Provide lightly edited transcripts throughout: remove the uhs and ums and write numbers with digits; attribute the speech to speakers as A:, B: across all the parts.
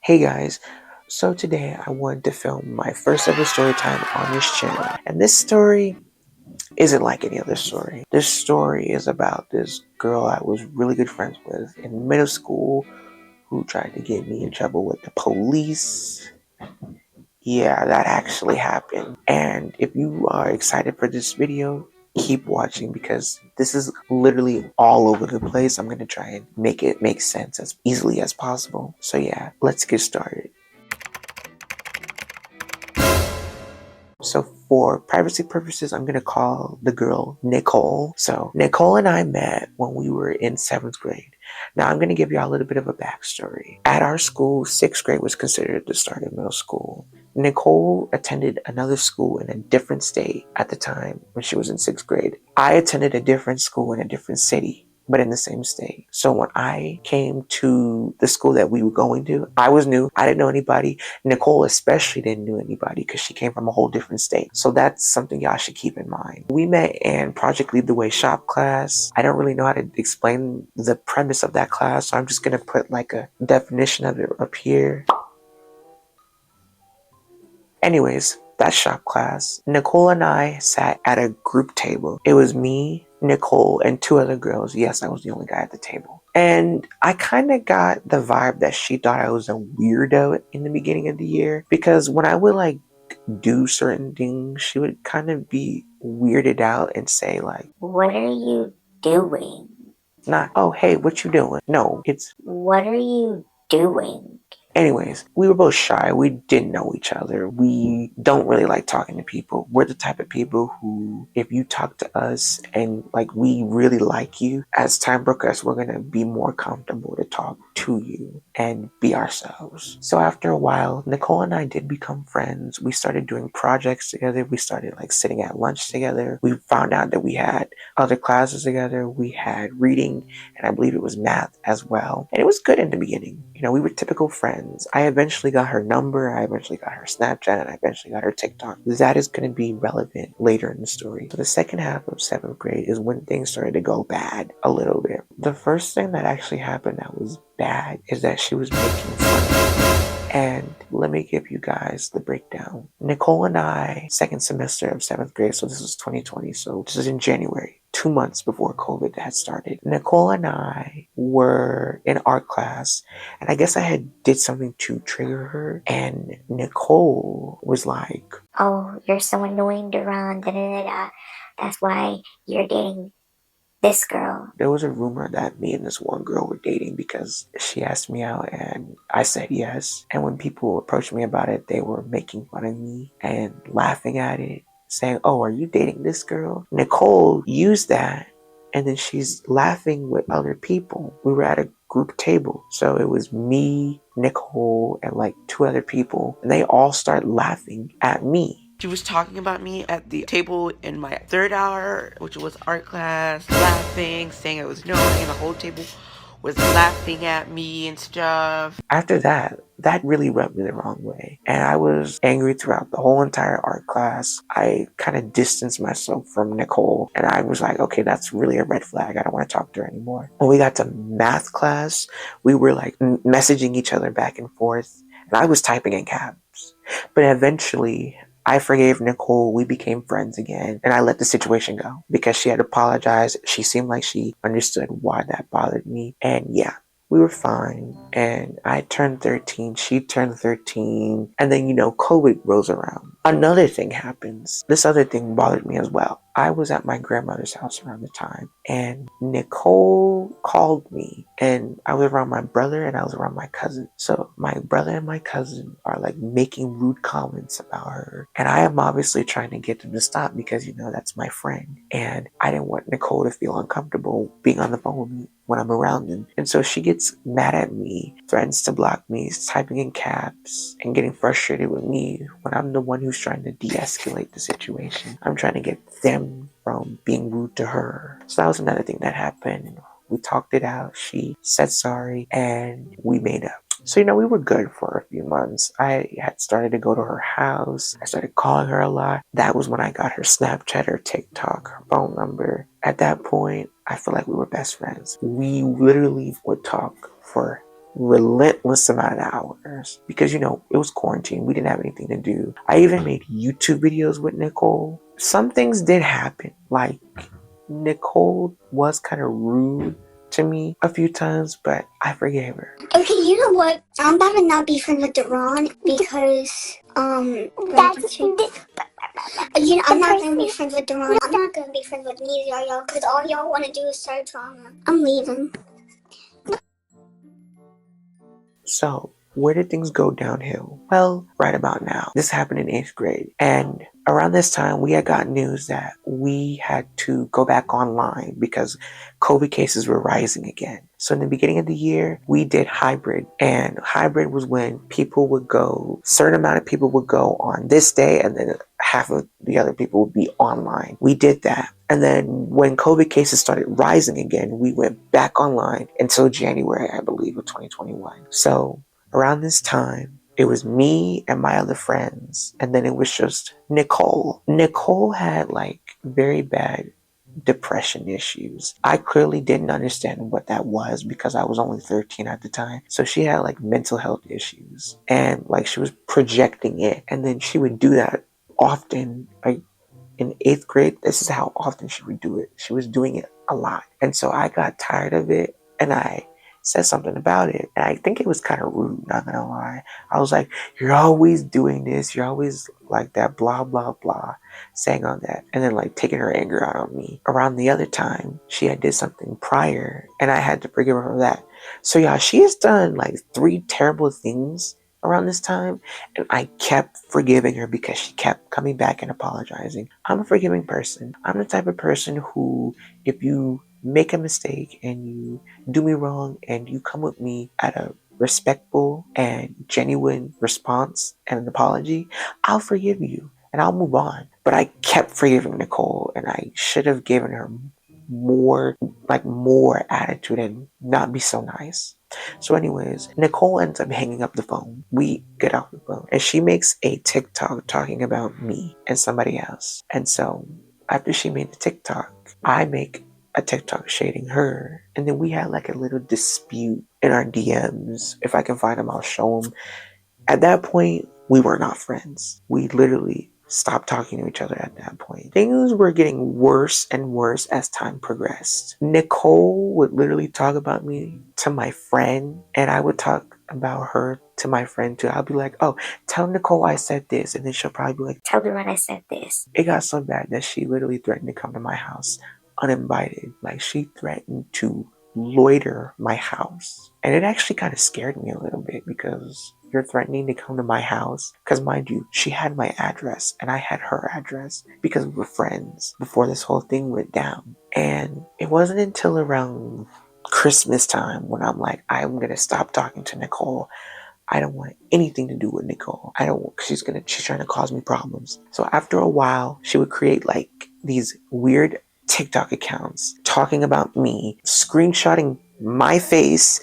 A: Hey guys, so today I wanted to film my first ever story time on this channel. And this story isn't like any other story. This story is about this girl I was really good friends with in middle school who tried to get me in trouble with the police. Yeah, that actually happened. And if you are excited for this video, keep watching because this is literally all over the place. I'm going to try and make it make sense as easily as possible. So yeah, let's get started. So for privacy purposes, I'm going to call the girl Nicole. So Nicole and I met when we were in 7th grade. Now I'm going to give you a little bit of a backstory. At our school, 6th grade was considered the start of middle school. Nicole attended another school in a different state at the time when she was in 6th grade. I attended a different school in a different city, but in the same state. So when I came to the school that we were going to, I was new. I didn't know anybody. Nicole especially didn't know anybody because she came from a whole different state. So that's something y'all should keep in mind. We met in Project Lead the Way shop class. I don't really know how to explain the premise of that class, so I'm just going to put like a definition of it up here. Anyways, that shop class, Nicole and I sat at a group table. It was me, Nicole, and 2 other girls. Yes, I was the only guy at the table. And I kind of got the vibe that she thought I was a weirdo in the beginning of the year. Because when I would like do certain things, she would kind of be weirded out and say like,
B: "What are you doing?
A: not, oh, hey, what you doing? No, it's,
B: What are you doing?"
A: anyways, we were both shy. We didn't know each other. We don't really like talking to people. We're the type of people who, if you talk to us and like we really like you, as time progresses, we're going to be more comfortable to talk to you and be ourselves. So after a while, Nicole and I did become friends. We started doing projects together. We started like sitting at lunch together. We found out that we had other classes together. We had reading, and I believe it was math as well. And it was good in the beginning. You know, we were typical friends. I eventually got her number, I eventually got her Snapchat, and I eventually got her TikTok. That is going to be relevant later in the story. So the second half of 7th grade is when things started to go bad a little bit. The first thing that actually happened that was bad is that she was making fun of me. And let me give you guys the breakdown. Nicole and I, second semester of 7th grade, so this was 2020, so this is in January, 2 months before COVID had started. Nicole and I were in art class, and I guess I had did something to trigger her, and Nicole was like,
B: "Oh, you're so annoying, Duran. Da, da, da, da. That's why you're dating this girl."
A: there was a rumor that me and this one girl were dating because she asked me out and I said yes. And when people approached me about it, they were making fun of me and laughing at it, saying, "Oh, are you dating this girl?" Nicole used that, and then she's laughing with other people. We were at a group table, so it was me, Nicole, and like 2 other people, and they all start laughing at me. She was talking about me at the table in my 3rd hour, which was art class, laughing, saying I was annoying, and the whole table was laughing at me and stuff. After that, that really rubbed me the wrong way. And I was angry throughout the whole entire art class. I kind of distanced myself from Nicole, and I was like, okay, that's really a red flag. I don't want to talk to her anymore. When we got to math class, we were like messaging each other back and forth, and I was typing in caps. But eventually, I forgave Nicole, we became friends again, and I let the situation go because she had apologized. She seemed like she understood why that bothered me, and yeah, we were fine. And I turned 13, she turned 13, and then, you know, COVID rolls around. Another thing happens. This other thing bothered me as well. I was at my grandmother's house around the time, and Nicole called me, and I was around my brother and I was around my cousin. So my brother and my cousin are like making rude comments about her, and I am obviously trying to get them to stop because, you know, that's my friend, and I didn't want Nicole to feel uncomfortable being on the phone with me when I'm around them. And so she gets mad at me, threatens to block me, typing in caps, and getting frustrated with me when I'm the one who's trying to de-escalate the situation. I'm trying to get them from being rude to her. So that was another thing that happened. We talked it out. She said sorry, and we made up. So, you know, we were good for a few months. I had started to go to her house. I started calling her a lot. That was when I got her Snapchat, her TikTok, her phone number. At that point, I feel like we were best friends. We literally would talk for relentless amount of hours because, you know, it was quarantine. We didn't have anything to do. I even made YouTube videos with Nicole. Some things did happen. Like, Nicole was kind of rude to me a few times, but I forgave her.
B: Okay, you know what? I'm about to not be friends with Daron because, that's, you know, I'm not gonna be friends with Daron. I'm not gonna be friends with neither of y'all because all y'all want to do is start drama. I'm leaving.
A: So, where did things go downhill? Well, right about now. This happened in 8th grade. And around this time, we had got news that we had to go back online because COVID cases were rising again. So in the beginning of the year, we did hybrid. And hybrid was when people would go, certain amount of people would go on this day, and then half of the other people would be online. We did that. And then when COVID cases started rising again, we went back online until January, I believe, of 2021. So around this time, it was me and my other friends, and then it was just Nicole. Nicole had like very bad depression issues. I clearly didn't understand what that was because I was only 13 at the time. So she had like mental health issues and like she was projecting it. And then she would do that often, like in 8th grade. This is how often she would do it. She was doing it a lot. And so I got tired of it and I said something about it. And I think it was kind of rude, not gonna lie. I was like, you're always doing this. You're always like that, blah, blah, blah, saying all that. And then like taking her anger out on me. Around the other time, she had did something prior and I had to forgive her for that. So yeah, she has done like 3 terrible things around this time, and I kept forgiving her because she kept coming back and apologizing. I'm a forgiving person. I'm the type of person who, if you make a mistake and you do me wrong and you come with me at a respectful and genuine response and an apology, I'll forgive you and I'll move on. But I kept forgiving Nicole and I should have given her more attitude and not be so nice. So anyways, Nicole ends up hanging up the phone. We get off the phone and she makes a TikTok talking about me and somebody else. And so after she made the TikTok, I make a TikTok shading her. And then we had like a little dispute in our DMs. If I can find them, I'll show them. At that point, we were not friends. We literally stopped talking to each other at that point. Things were getting worse and worse as time progressed. Nicole would literally talk about me to my friend, and I would talk about her to my friend too. I'll be like, oh, tell Nicole I said this. And then she'll probably be like, tell me when I said this. It got so bad that she literally threatened to come to my house uninvited. Like, she threatened to loiter my house. And it actually kind of scared me a little bit because you're threatening to come to my house. Because mind you, she had my address and I had her address because we were friends before this whole thing went down. And it wasn't until around Christmas time when I'm like, I'm going to stop talking to Nicole. I don't want anything to do with Nicole. I don't want, she's trying to cause me problems. So after a while, she would create like these weird TikTok accounts talking about me, screenshotting my face.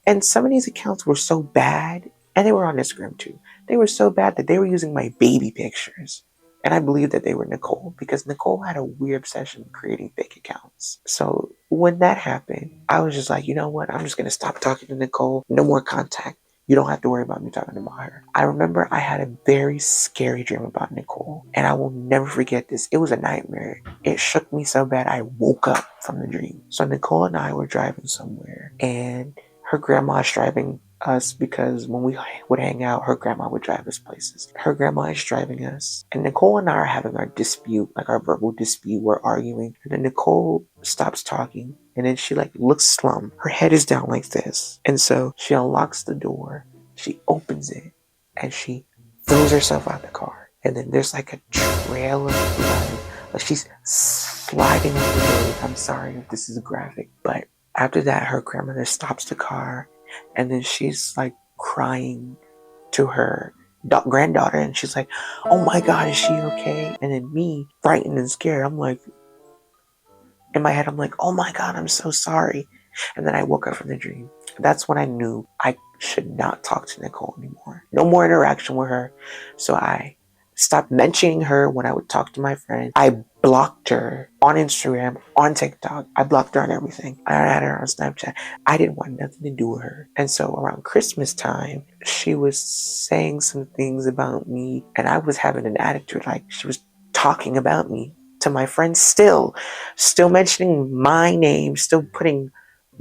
A: And some of these accounts were so bad, and they were on Instagram too. They were so bad that they were using my baby pictures. And I believe that they were Nicole because Nicole had a weird obsession with creating fake accounts. So when that happened, I was just like, you know what? I'm just going to stop talking to Nicole. No more contact. You don't have to worry about me talking about her. I remember I had a very scary dream about Nicole, and I will never forget this. It was a nightmare. It shook me so bad I woke up from the dream. So Nicole and I were driving somewhere, and her grandma's driving us because when we would hang out, her grandma would drive us places. Her grandma is driving us, and Nicole and I are having our dispute, like our verbal dispute. We're arguing, and then Nicole stops talking, and then she like looks slum. Her head is down like this, and so she unlocks the door, she opens it, and she throws herself out the car. And then there's like a trail of blood, like she's sliding up the road. I'm sorry if this is graphic, but after that, her grandmother stops the car, and then she's like crying to her granddaughter, and she's like, "Oh my God, is she okay?" And then me, frightened and scared, I'm like, in my head, I'm like, "Oh my God, I'm so sorry." And then I woke up from the dream. That's when I knew I should not talk to Nicole anymore. No more interaction with her. So I stopped mentioning her when I would talk to my friend. I blocked her on Instagram, on TikTok. I blocked her on everything. I had her on Snapchat. I didn't want nothing to do with her. And so around Christmas time, she was saying some things about me, and I was having an attitude like she was talking about me to my friends, still mentioning my name, still putting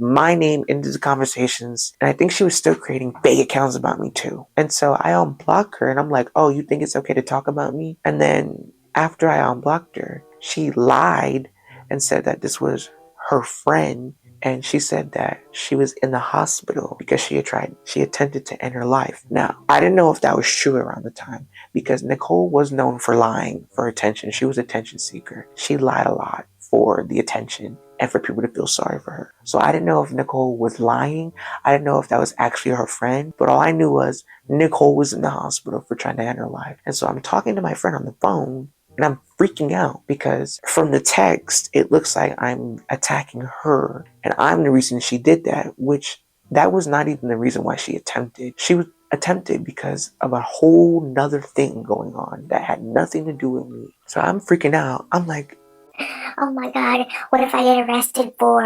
A: my name into the conversations. And I think she was still creating fake accounts about me too. And so I unblocked her, and I'm like, oh, you think it's okay to talk about me? And then after I unblocked her, she lied and said that this was her friend, and she said that she was in the hospital because she attempted to end her life. Now, I didn't know if that was true around the time, because Nicole was known for lying for attention. She was an attention seeker. She lied a lot for the attention and for people to feel sorry for her. So I didn't know if Nicole was lying. I didn't know if that was actually her friend, but all I knew was Nicole was in the hospital for trying to end her life. And so I'm talking to my friend on the phone, and I'm freaking out because from the text, it looks like I'm attacking her, and I'm the reason she did that, which that was not even the reason why she attempted. She was attempted because of a whole nother thing going on that had nothing to do with me. So I'm freaking out. I'm like,
C: oh my God, what if I get arrested for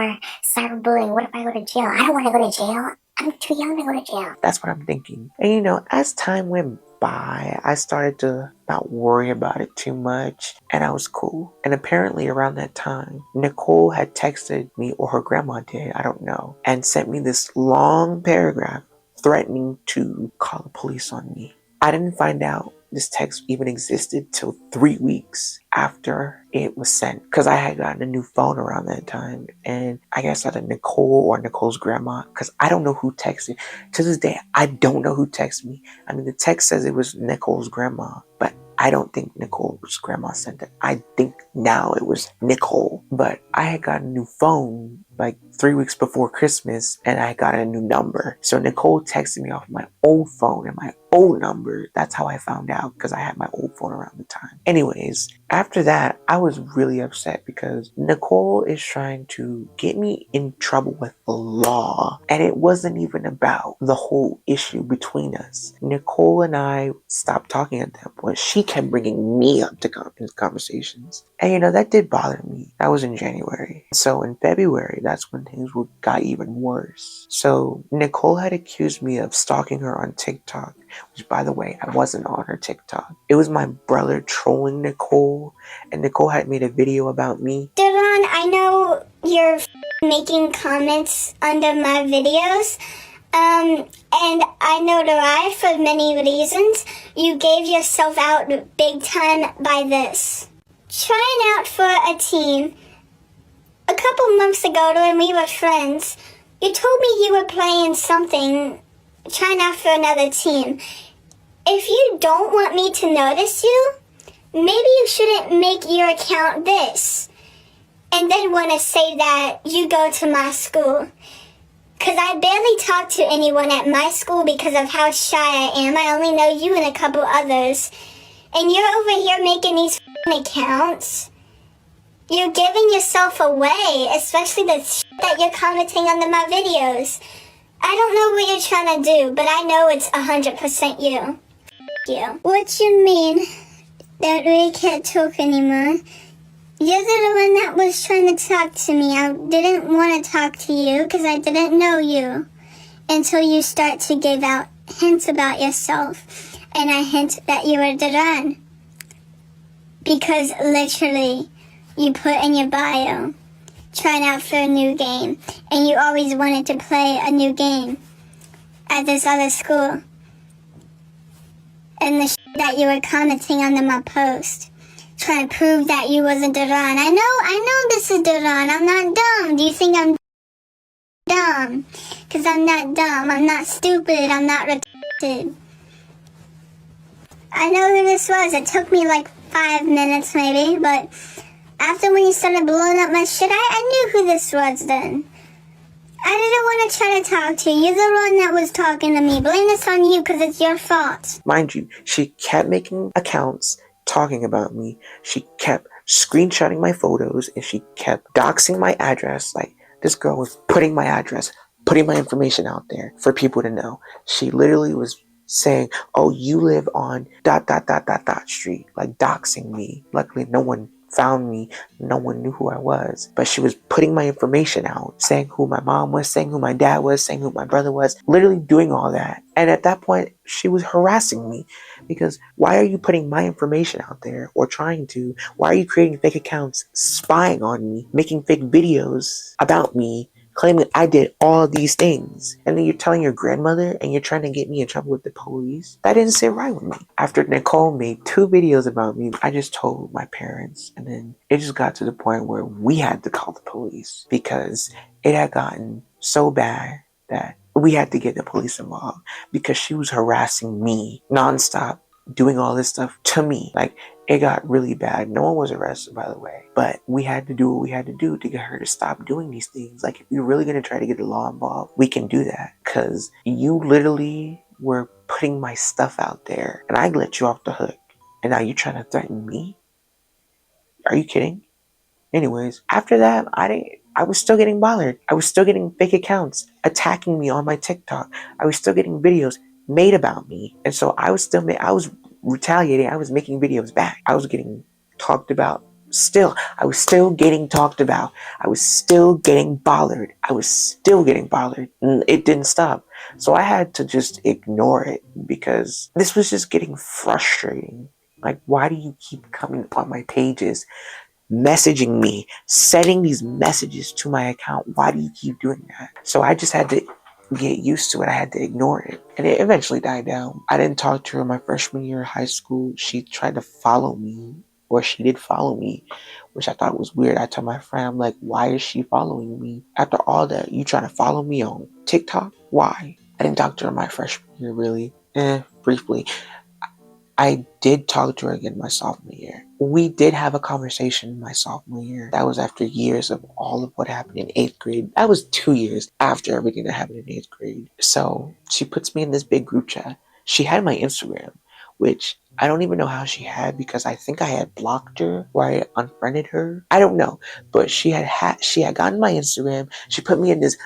C: cyberbullying? What if I go to jail? I don't want to go to jail. I'm too young to go to jail.
A: That's what I'm thinking. And as time went by, I started to not worry about it too much, and I was cool. And apparently around that time, Nicole had texted me, or her grandma did, I don't know, and sent me this long paragraph threatening to call the police on me. I didn't find out this text even existed till 3 weeks after it was sent, because I had gotten a new phone around that time, and I guess either Nicole or Nicole's grandma, because I don't know who texted. To this day, I don't know who texted me. I mean, the text says it was Nicole's grandma, but I don't think Nicole's grandma sent it. I think now it was Nicole. But I had got a new phone like 3 weeks before Christmas, and I got a new number. So Nicole texted me off my old phone and my old number. That's how I found out, because I had my old phone around the time. Anyways, after that, I was really upset because Nicole is trying to get me in trouble with the law. And it wasn't even about the whole issue between us. Nicole and I stopped talking at that point. She kept bringing me up to conversations. And that did bother me. That was in January. So in February, that's when things got even worse. So Nicole had accused me of stalking her on TikTok, which, by the way, I wasn't on her TikTok. It was my brother trolling Nicole, and Nicole had made a video about me.
B: Darron, I know you're making comments under my videos, and I know that for many reasons, you gave yourself out big time by this. Trying out for a team, a couple months ago when we were friends, you told me you were playing something, trying out for another team. If you don't want me to notice you, maybe you shouldn't make your account this, and then want to say that you go to my school. Because I barely talk to anyone at my school because of how shy I am. I only know you and a couple others. And you're over here making these accounts. You're giving yourself away, especially the that you're commenting under my videos. I don't know what you're trying to do, but I know it's 100% you. You. What you mean that we can't talk anymore? You're the one that was trying to talk to me. I didn't want to talk to you because I didn't know you until you start to give out hints about yourself. And I hint that you were Darron. Because literally, you put in your bio, trying out for a new game. And you always wanted to play a new game at this other school. And the that you were commenting under my post. Trying to prove that you wasn't Darron. I know this is Darron. I'm not dumb. Do you think I'm dumb? Because I'm not dumb. I'm not stupid. I'm not retarded. I know who this was. It took me like 5 minutes maybe, but after when you started blowing up my shit, I knew who this was then. I didn't want to try to talk to you. You're the one that was talking to me. Blame this on you because it's your fault.
A: Mind you, she kept making accounts talking about me. She kept screenshotting my photos, and she kept doxing my address. Like, this girl was putting my address, putting my information out there for people to know. She literally was saying, oh, you live on dot dot dot dot dot street, like doxing me. Luckily, no one found me. No one knew who I was. But she was putting my information out, saying who my mom was, saying who my dad was, saying who my brother was, literally doing all that. And at that point, she was harassing me because why are you putting my information out there or trying to? Why are you creating fake accounts, spying on me, making fake videos about me, claiming I did all these things? And then you're telling your grandmother and you're trying to get me in trouble with the police? That didn't sit right with me. After Nicole made 2 videos about me, I just told my parents, and then it just got to the point where we had to call the police because it had gotten so bad that we had to get the police involved because she was harassing me nonstop, doing all this stuff to me. Like, it got really bad. No one was arrested, by the way, but we had to do what we had to do to get her to stop doing these things. Like, if you're really going to try to get the law involved, we can do that because you literally were putting my stuff out there and I let you off the hook. And now you're trying to threaten me? Are you kidding? Anyways, after that, I was still getting bothered. I was still getting fake accounts attacking me on my TikTok. I was still getting videos made about me. And so I was retaliating. I was making videos back. I was getting talked about still. I was still getting talked about. I was still getting bothered. And it didn't stop. So I had to just ignore it because this was just getting frustrating. Like, why do you keep coming on my pages, messaging me, sending these messages to my account? Why do you keep doing that? So I just had to get used to it. I had to ignore it. And it eventually died down. I didn't talk to her my freshman year of high school. She tried to follow me, or she did follow me, which I thought was weird. I told my friend, I'm like, why is she following me? After all that, you trying to follow me on TikTok? Why? I didn't talk to her my freshman year, really. Briefly. I did talk to her again my sophomore year. We did have a conversation my sophomore year. That was after years of all of what happened in 8th grade. That was 2 years after everything that happened in 8th grade. So she puts me in this big group chat. She had my Instagram, which I don't even know how she had because I think I had blocked her or I unfriended her. I don't know. But she had gotten my Instagram. She put me in this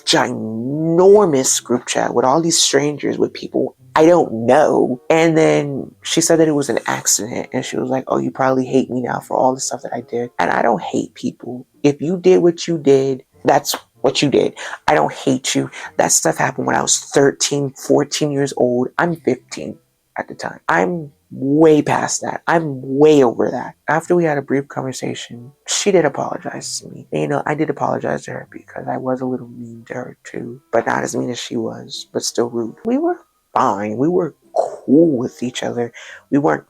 A: ginormous group chat with all these strangers, with people I don't know. And then she said that it was an accident. And she was like, oh, you probably hate me now for all the stuff that I did. And I don't hate people. If you did what you did, that's what you did. I don't hate you. That stuff happened when I was 13, 14 years old. I'm 15 at the time. I'm way past that. I'm way over that. After we had a brief conversation, she did apologize to me. And, I did apologize to her because I was a little mean to her too, but not as mean as she was, but still rude. We were fine. We were cool with each other. We weren't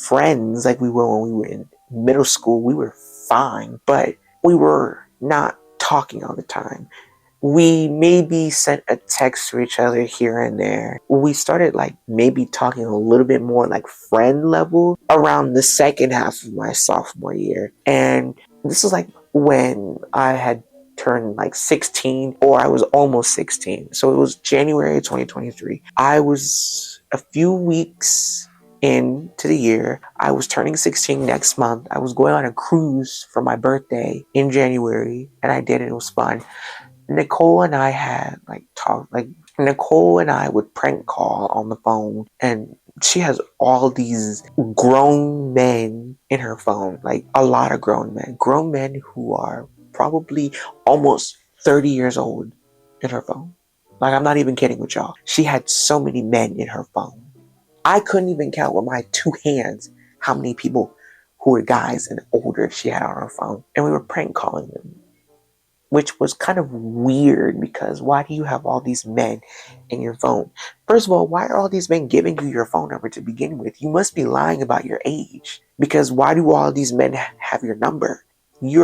A: friends like we were when we were in middle school. We were fine, but we were not talking all the time. We maybe sent a text to each other here and there. We started maybe talking a little bit more like friend level around the second half of my sophomore year. And this was when I had turned 16, or I was almost 16. So it was January 2023. I was a few weeks into the year. I was turning 16 next month. I was going on a cruise for my birthday in January, and I did it. It was fun. Nicole and I had talk. Nicole and I would prank call on the phone, and she has all these grown men in her phone, a lot of grown men who are probably almost 30 years old in her phone. I'm not even kidding with y'all. She had so many men in her phone. I couldn't even count with my 2 hands how many people who were guys and older she had on her phone. And we were prank calling them, which was kind of weird because why do you have all these men in your phone? First of all, why are all these men giving you your phone number to begin with? You must be lying about your age, because why do all these men have your number? You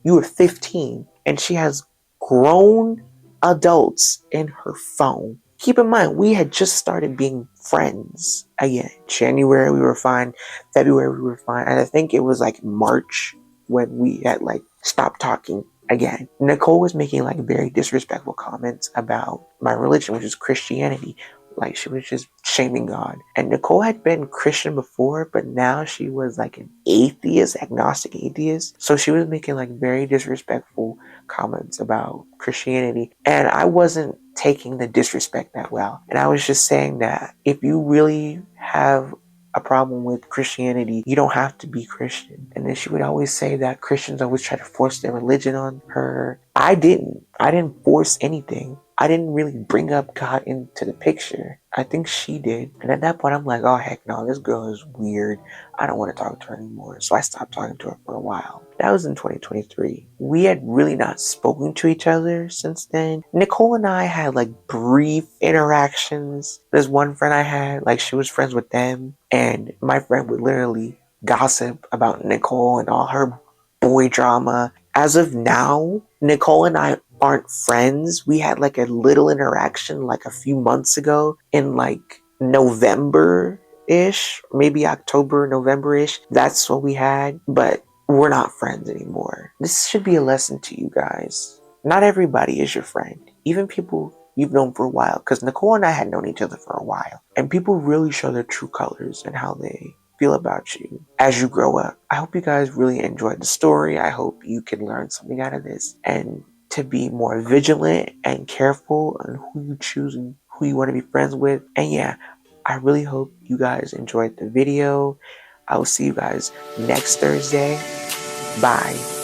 A: were 15 and she has grown adults in her phone. Keep in mind, we had just started being friends again. January we were fine, February we were fine, and I think it was March when we had stopped talking again. Nicole was making very disrespectful comments about my religion, which is Christianity. She was just shaming God. And Nicole had been Christian before, but now she was an atheist, agnostic atheist. So she was making very disrespectful comments about Christianity. And I wasn't taking the disrespect that well. And I was just saying that if you really have a problem with Christianity, you don't have to be Christian. And then she would always say that Christians always try to force their religion on her. I didn't force anything. I didn't really bring up God into the picture. I think she did. And at that point, I'm like, oh, heck no, this girl is weird. I don't want to talk to her anymore. So I stopped talking to her for a while. That was in 2023. We had really not spoken to each other since then. Nicole and I had like brief interactions. There's one friend I had, like she was friends with them. And my friend would literally gossip about Nicole and all her boy drama. As of now, Nicole and I aren't friends. We had like a little interaction like a few months ago in like November-ish, maybe October, November-ish. That's what we had, but we're not friends anymore. This should be a lesson to you guys. Not everybody is your friend. Even people you've known for a while, because Nicole and I had known each other for a while. And people really show their true colors and how they feel about you as you grow up. I hope you guys really enjoyed the story. I hope you can learn something out of this and to be more vigilant and careful on who you choose and who you want to be friends with. And yeah, I really hope you guys enjoyed the video. I will see you guys next Thursday. Bye.